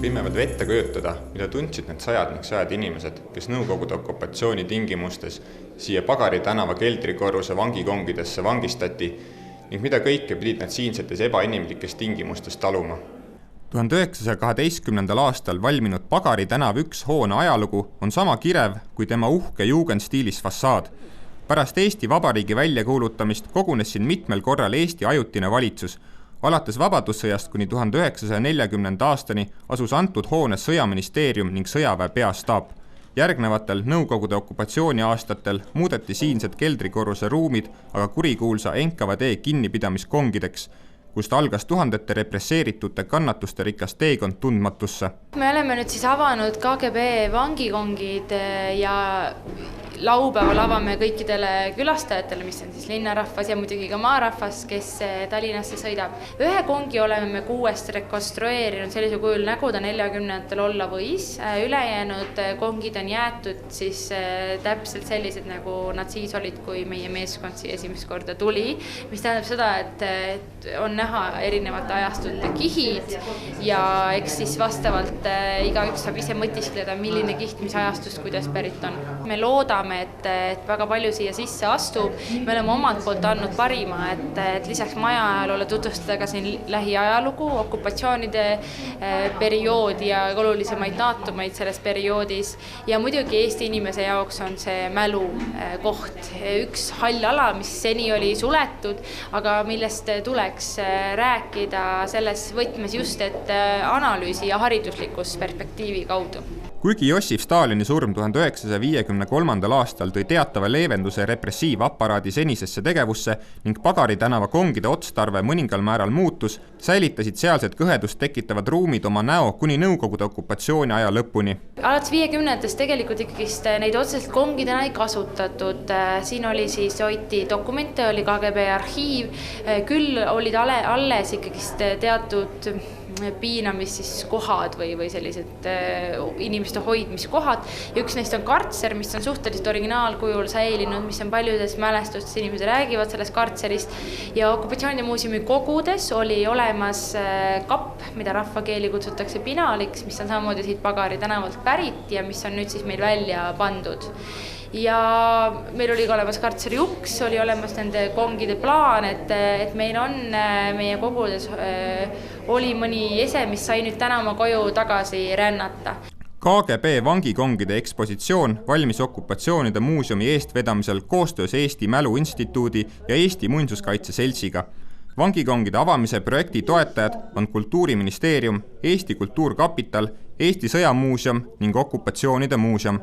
võime veel ette kujutada, mida tundsid need sajad inimesed, kes Nõukogude okupatsiooni tingimustes siia Pagari tänava keldrikorruse vangikongidesse vangistati ning mida kõike pidid nad siinsetes ebainimlikes tingimustes taluma. 1912. aastal valminud Pagari tänav 1 hoone ajalugu on sama kirev kui tema uhke jugendstiilis fassaad. Pärast Eesti Vabariigi väljakuulutamist kogunes siin mitmel korral Eesti ajutine valitsus. Alates Vabadussõjast kuni 1940. aastani asus antud hoones sõjaministeerium ning sõjaväe peastaap. Järgnevatel Nõukogude okupatsiooni aastatel muudeti siinsed keldrikorruse ruumid aga kurikuulsa NKVD kinnipidamiskongideks, kust algas tuhandete represseeritute kannatuste rikas teekond tundmatusse. Me oleme nüüd siis avanud KGB vangikongid ja laupäeval avame kõikidele külastajatele, mis on siis linnarahvas ja muidugi ka maarahvas, kes Tallinnasse sõidab. Ühe kongi oleme me 6 rekonstrueerinud sellisel kujul, nagu ta 40-ndatel olla võis. Ülejäänud kongid on jäetud siis täpselt sellised, nagu nad siis olid, kui meie meeskond siia esimest korda tuli, mis tähendab seda, et on näha erinevate ajastute kihid ja eks siis vastavalt igaüks saab ise mõtiskleda, milline kiht, mis ajastust, kuidas pärit on. Me loodame, et väga palju siia sisse astub. Me oleme omalt poolt andnud parima, et lisaks maja ajaloole tutvustada ka siin lähiajalugu, okupatsioonide perioodi ja olulisemaid daatumeid selles perioodis. Ja muidugi Eesti inimese jaoks on see mälu koht. Üks hall ala, mis seni oli suletud, aga millest tuleks rääkida selles võtmes just, et analüüsi ja hariduslikus perspektiivi kaudu. Kuigi Jossif Stalini surm 1953. aastal tõi teatava leevenduse repressiivaparaadi senisesse tegevusse ning Pagari tänava kongide otstarve mõningal määral muutus, säilitasid sealsed kõhedust tekitavad ruumid oma näo kuni Nõukogude okupatsiooni aja lõpuni. Alates 50-ndest tegelikult ikkagist neid otseselt kongidena ei kasutatud. Siin oli siis hoiti dokumente, oli KGB arhiiv, küll olid alles ikkagist teatud piinamiskohad või sellised inimeste hoidmiskohad. Ja üks neist on kartser, mis on suhteliselt originaalkujul säilinud, mis on paljudes mälestustes, inimesed räägivad sellest kartserist. Ja okupatsioonimuuseumi kogudes oli olemas kapp, mida rahvakeeli kutsutakse pinaliks, mis on samamoodi siit Pagari tänavalt pärit ja mis on nüüd siis meil välja pandud. Ja meil oli ka olemas kartseri uks, oli olemas nende kongide plaan, et meil on meie kogudes oli mõni ese, mis sai nüüd täna oma koju tagasi rännata. KGB vangikongide ekspositsioon valmis okupatsioonide muuseumi eestvedamisel koostöös Eesti Mälu Instituudi ja Eesti Muinsuskaitse Seltsiga. Vangikongide avamise projekti toetajad on Kultuuriministeerium, Eesti Kultuurkapital, Eesti Sõjamuuseum ning Okupatsioonide muuseum.